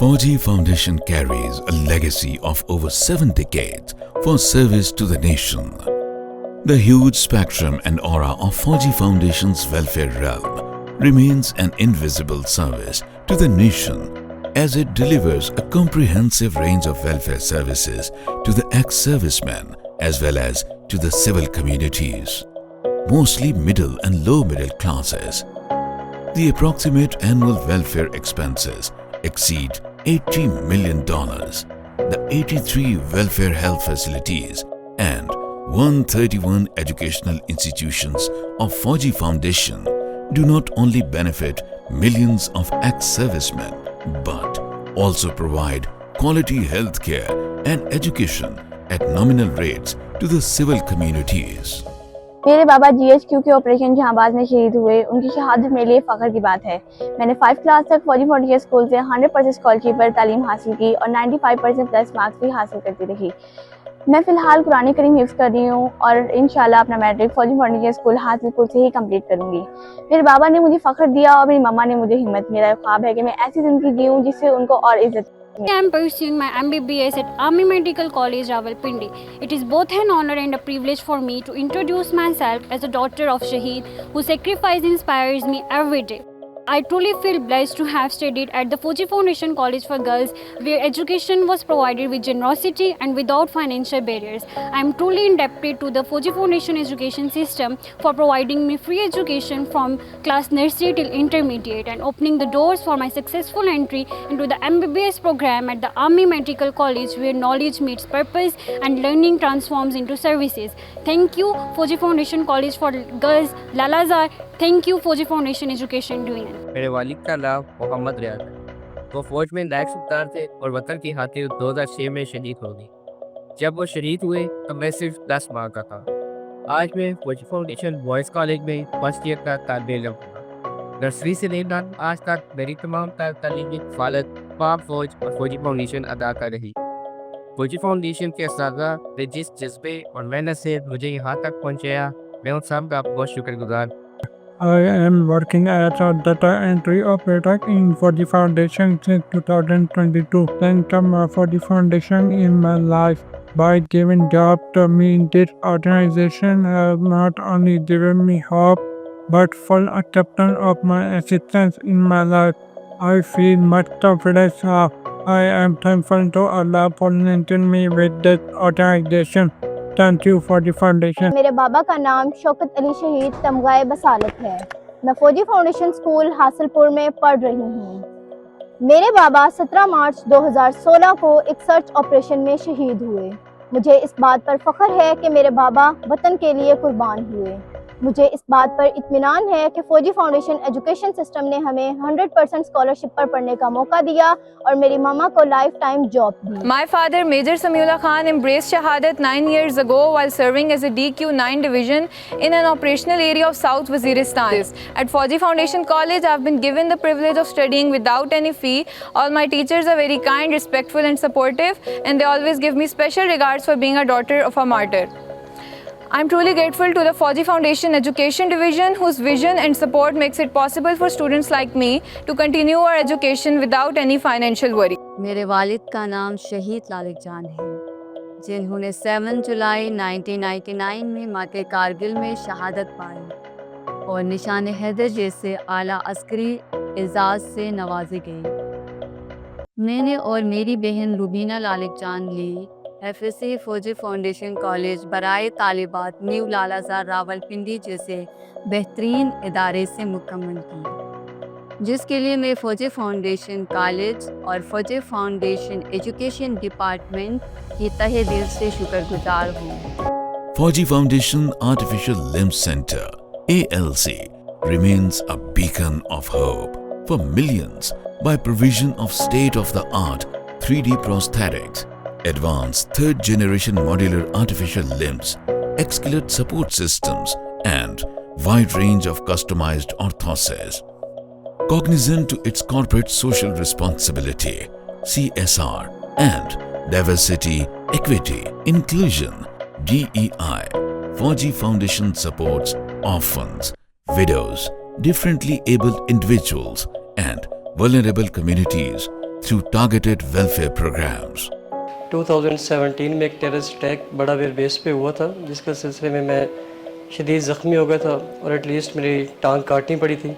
4G Foundation carries a legacy of over 7 decades for service to the nation. The huge spectrum and aura of 4G Foundation's welfare realm remains an invisible service to the nation as it delivers a comprehensive range of welfare services to the ex-servicemen as well as to the civil communities, mostly middle and low middle classes. The approximate annual welfare expenses exceed $80 million. The 83 welfare health facilities and 131 educational institutions of 4G Foundation do not only benefit millions of ex-servicemen but also provide quality health care and education at nominal rates to the civil communities. मेरे बाबा GHQ के operation जहांबाद में शहीद हुए, उनकी शहादत मेरे लिए फ़ख्र की बात है। मैंने 5 क्लास तक 4G फाउंडेशन स्कूल से 100% स्कॉलरशिप पर तालीम हासिल की और 95% प्लस मार्क्स भी हासिल करती रही। मैं फ़िलहाल कुरान करीम हिफ्ज़ कर रही हूँ और इंशाल्लाह अपना matric 4G foundation school Hasilpur से ही कंप्लीट करूँगी। मेरे बाबा ने मुझे फ़ख्र दिया और मेरी मम्मा ने मुझे हिम्मत। मेरा ख्वाब है कि मैं ऐसी ज़िंदगी जीऊँ जिससे उनको और इज़्ज़त। I am pursuing my MBBS at Army Medical College, Rawalpindi. It is both an honor and a privilege for me to introduce myself as a daughter of Shaheed, whose sacrifice inspires me every day. I truly feel blessed to have studied at the 4G Foundation College for Girls, where education was provided with generosity and without financial barriers. I am truly indebted to the 4G Foundation education system for providing me free education from class nursery till intermediate and opening the doors for my successful entry into the MBBS program at the Army Medical College, where knowledge meets purpose and learning transforms into services. Thank you 4G Foundation College for Girls, Lalazar. Thank you 4G Foundation Education Union. मेरे वालिद का नाम मोहम्मद रियाज है। वो फौज में नायब सुबेदार थे और वतन की खातिर 2006 में शहीद हो गए। जब वो शहीद हुए तो मैं सिर्फ 10 माह का था। आज मैं 4G फाउंडेशन बॉयज़ कॉलेज में फर्स्ट ईयर का तालिब इल्म हूँ। नर्सरी से लेकर आज तक मेरी तमाम तालीमी कफ़ालत पाक फौज और 4G फाउंडेशन अदा कर रही। 4G फाउंडेशन के असातिज़ा ने जिस जज्बे और मेहनत से मुझे यहाँ तक पहुँचाया, मैं उन सब का बहुत शुक्रगुजार। I am working as a data entry operator in 4G Foundation since 2022. Thank you 4G Foundation in my life. By giving job to me, this organization has not only given me hope, but full acceptance of my existence in my life. I feel much confidence. I am thankful to Allah for linking me with this organization. Thank you 4G Foundation. मेरे बाबा का नाम शौकत अली शहीद तमगाए बसालत है। मैं 4G foundation school Hasilpur में पढ़ रही हूँ। मेरे बाबा 17 मार्च 2016 को एक सर्च ऑपरेशन में शहीद हुए। मुझे इस बात पर फख्र है कि मेरे बाबा वतन के लिए कुर्बान हुए। मुझे इस बात पर इत्मीनान है कि 4G फाउंडेशन एजुकेशन सिस्टम ने हमें 100% स्कॉलरशिप पर पढ़ने का मौका दिया और मेरी मामा को life time job the. My father, Major Samiullah Khan, embraced Shahadat 9 years ago while serving as a DQ9 division in an operational area of South Waziristan. At 4G Foundation College, I have been given the privilege of studying without any fee. All my teachers are very kind, respectful and supportive, and they always give me special regards for being a daughter of a martyr. I am truly grateful to the 4G Foundation Education Division, whose vision and support makes it possible for students like me to continue our education without any financial worry. मेरे वालिद का नाम शहीद लालिक जान है, जिन्होंने 7 जुलाई 1999 में माके कारगिल में शहादत पाई और निशान हैदर जैसे आला अस्करी एजाज़ से नवाजी गई। मैंने और मेरी बहन रुबीना लालिक जान ली FSC 4G फाउंडेशन कॉलेज बराए तालिबात न्यू लालाजार रावलपिंडी जैसे बेहतरीन इदारे से मुकम्मल की, जिसके लिए मैं 4G फाउंडेशन कॉलेज और 4G फाउंडेशन एजुकेशन डिपार्टमेंट की तहे दिल से शुक्रगुजार हूँ। 4G Foundation Artificial Limb Center ALC remains a beacon of hope for millions by provision of state-of-the-art 3D prosthetics, advanced third-generation modular artificial limbs, exoskeleton support systems, and wide range of customized orthoses. Cognizant to its corporate social responsibility, CSR, and diversity, equity, inclusion, DEI, 4G Foundation supports orphans, widows, differently abled individuals, and vulnerable communities through targeted welfare programs. 2017 में एक terrorist attack बड़ा where base पे हुआ था, जिसके सिलसिले में मैं शदीद ज़ख्मी हो गया था और एटलीस्ट मेरी टांग काटनी पड़ी थी।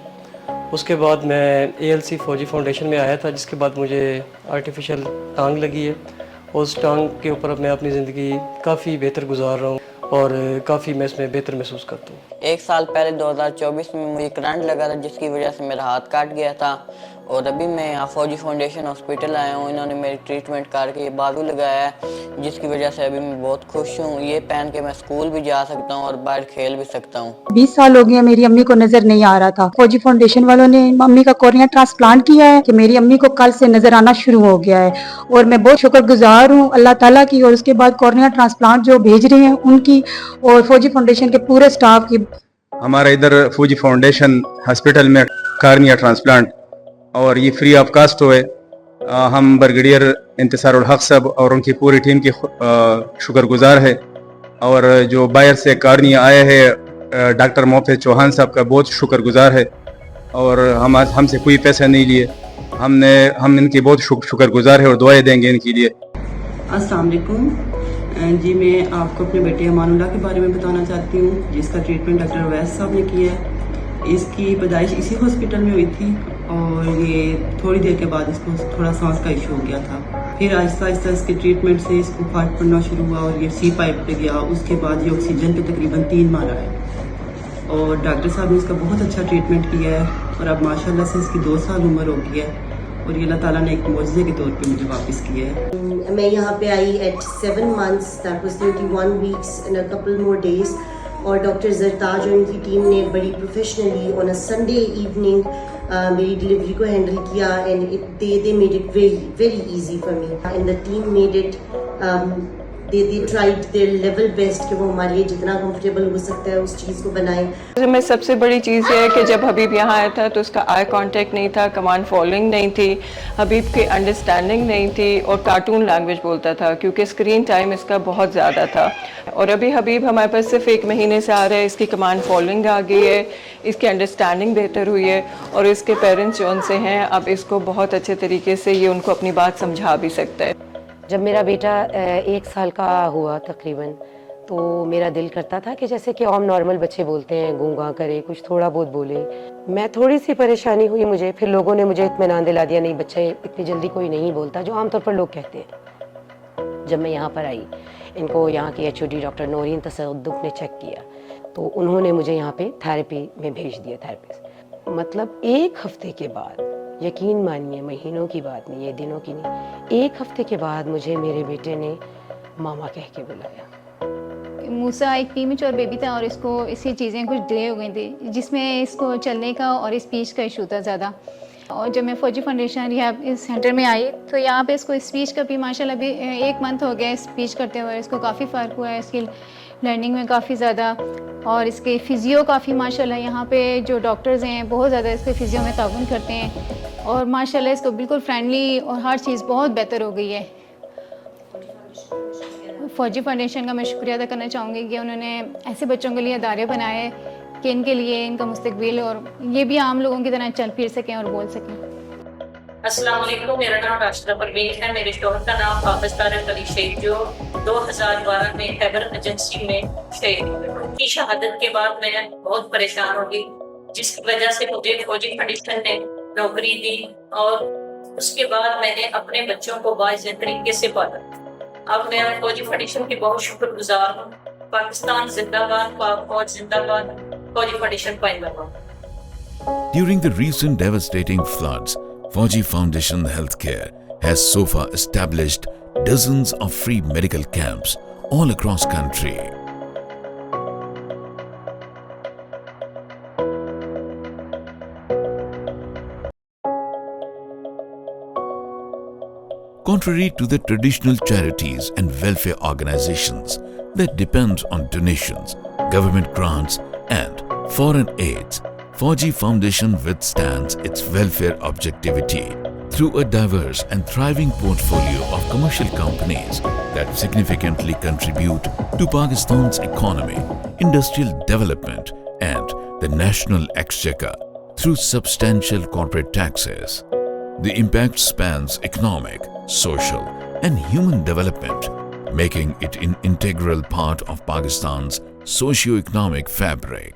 उसके बाद मैं ALC फौजी फाउंडेशन में आया था, जिसके बाद मुझे आर्टिफिशियल टांग लगी है। उस टांग के ऊपर अब मैं अपनी ज़िंदगी काफ़ी बेहतर गुजार रहा हूँ और काफ़ी मैं इसमें बेहतर महसूस करता हूँ। 1 साल पहले 2024 में मुझे करंट लगा था, जिसकी वजह से मेरा हाथ काट गया था और अभी मैं यहाँ फौजी फाउंडेशन हॉस्पिटल आया हूँ। इन्होंने मेरी ट्रीटमेंट करके ये बाजू लगाया है, जिसकी वजह से अभी मैं बहुत खुश हूँ। ये पहन के मैं स्कूल भी जा सकता हूँ और बाहर खेल भी सकता हूँ। 20 साल हो गए मेरी अम्मी को नजर नहीं आ रहा था। फौजी फाउंडेशन वालों ने मम्मी का कोर्निया ट्रांसप्लांट किया है कि मेरी अम्मी को कल से नजर आना शुरू हो गया है और मैं बहुत शुक्रगुजार हूँ अल्लाह ताला की और उसके बाद कोर्निया ट्रांसप्लांट जो भेज रहे हैं उनकी और फौजी फाउंडेशन के पूरे स्टाफ की। हमारा इधर फौजी फाउंडेशन हॉस्पिटल में कार्निया ट्रांसप्लांट और ये फ्री ऑफ कास्ट हुए। हम ब्रिगेडियर इंतसारुल हक साहब और उनकी पूरी टीम की शुक्रगुजार है और जो बाहर से कार्निया आए हैं डॉक्टर मोहफिज चौहान साहब का बहुत शुक्रगुजार है और हमसे कोई पैसा नहीं लिए। हम इनकी बहुत शुक्रगुजार है और दुआएं देंगे इनके लिए। अस्सलाम वालेकुम जी, मैं आपको अपने बेटे अमानुल्लाह के बारे में बताना चाहती हूँ, जिसका ट्रीटमेंट डॉक्टर अवैस साहब ने किया है। इसकी पैदाइश इसी हॉस्पिटल में हुई थी और ये थोड़ी देर के बाद इसको थोड़ा सांस का इशू हो गया था। फिर आहिस्ता आहिस्ता इसके ट्रीटमेंट से इसको फर्क पड़ना शुरू हुआ और ये सी पाइप पे गया। उसके बाद ये ऑक्सीजन पे तकरीबन 3 माह रहा है और डॉक्टर साहब ने इसका बहुत अच्छा ट्रीटमेंट किया है और अब माशाल्लाह से इसकी 2 साल उम्र हो गई है और ये अल्लाह ताला ने एक मौजज़े के तौर पे मुझे वापस किया है। मैं यहाँ पे आई at 7 months, that was 21 weeks in a couple more days और डॉक्टर जरताज और उनकी टीम ने बड़ी professionally on a Sunday evening मेरी डिलीवरी को हैंडल किया and they made it very easy for me and the team made it they tried their level best कि वो हमारे लिए जितना कंफर्टेबल हो सकता है उस चीज़ को बनाएं। में सबसे बड़ी चीज़ ये है कि जब हबीब यहाँ आया था तो उसका आई कांटेक्ट नहीं था, कमांड फॉलोइंग नहीं थी, हबीब की अंडरस्टैंडिंग नहीं थी और कार्टून लैंग्वेज बोलता था क्योंकि स्क्रीन टाइम इसका बहुत ज़्यादा था। और अभी हबीब हमारे पास सिर्फ 1 महीने से आ रहा है, इसकी कमांड फॉलोइंग आ गई है, इसकी अंडरस्टैंडिंग बेहतर हुई है और इसके पेरेंट्स जो उनसे हैं अब इसको बहुत अच्छे तरीके से ये उनको अपनी बात समझा भी सकता है। जब मेरा बेटा 1 साल का हुआ तकरीबन तो मेरा दिल करता था कि जैसे कि आम नॉर्मल बच्चे बोलते हैं, गूंगा करे, कुछ थोड़ा बहुत बोले। मैं थोड़ी सी परेशानी हुई मुझे, फिर लोगों ने मुझे इत्मीनान दिला दिया, नहीं बच्चे इतनी जल्दी कोई नहीं बोलता, जो आमतौर पर लोग कहते हैं। जब मैं यहाँ पर आई, इनको यहाँ की HOD डॉक्टर नौरीन तसद्दुक ने चेक किया तो उन्होंने मुझे यहाँ पे थेरेपी में भेज दिया, थेरेपिस्ट। मतलब 1 हफ्ते के बाद, यकीन मानिए महीनों की बात नहीं है, दिनों की नहीं, 1 हफ्ते के बाद मुझे मेरे बेटे ने मामा कह के बुलाया। मूसा एक प्रीमेच्योर बेबी था और इसको इसकी चीज़ें कुछ डिले हो गई थी, जिसमें इसको चलने का और स्पीच का इशू था ज़्यादा। और जब मैं फौजी फाउंडेशन रिहैब इस सेंटर में आई तो यहाँ पे इसको स्पीच का भी माशाल्लाह अभी 1 मंथ हो गया स्पीच करते हुए, इसको काफ़ी फ़र्क हुआ है, इसकी लर्निंग में काफ़ी ज़्यादा। और इसके फ़िज़ियो काफ़ी माशाल्लाह यहाँ पे जो डॉक्टर्स हैं बहुत ज़्यादा इसके फ़िज़ियो में ताउन करते हैं और माशाल्लाह इसको बिल्कुल फ्रेंडली और हर चीज़ बहुत बेहतर हो गई है। फौजी फाउंडेशन का मैं शुक्रिया अदा करना चाहूँगी कि उन्होंने ऐसे बच्चों के लिए अदारे बनाए कि इनके लिए इनका मुस्तकबिल और ये भी आम लोगों की तरह चल फिर सकें और बोल सकें। अस्सलाम वालेकुम, मेरा नाम राशिदा परवीन है। मेरे शोहर का नाम हाफिज तारिक अली शेख जो 2012 में खैबर एजेंसी में शहीद हुए। उनकी शहादत के बाद मैं बहुत परेशान हो गई, जिसकी वजह से मुझे फौजी फाउंडेशन ने नौकरी दी और उसके बाद मैंने अपने बच्चों को बाइज़्ज़त तरीके से पाला। अब मैं फौजी फाउंडेशन की बहुत शुक्रगुजार हूँ। पाकिस्तान जिंदाबाद, पाक फौज जिंदाबाद, फौजी foundation पाइंदाबाद। During the recent devastating floods, Fauji Foundation Healthcare has so far established dozens of free medical camps all across country. Contrary to the traditional charities and welfare organizations that depend on donations, government grants and foreign aids, Fauji Foundation withstands its welfare objectivity through a diverse and thriving portfolio of commercial companies that significantly contribute to Pakistan's economy, industrial development and the national exchequer through substantial corporate taxes. The impact spans economic, social, and human development, making it an integral part of Pakistan's socio-economic fabric.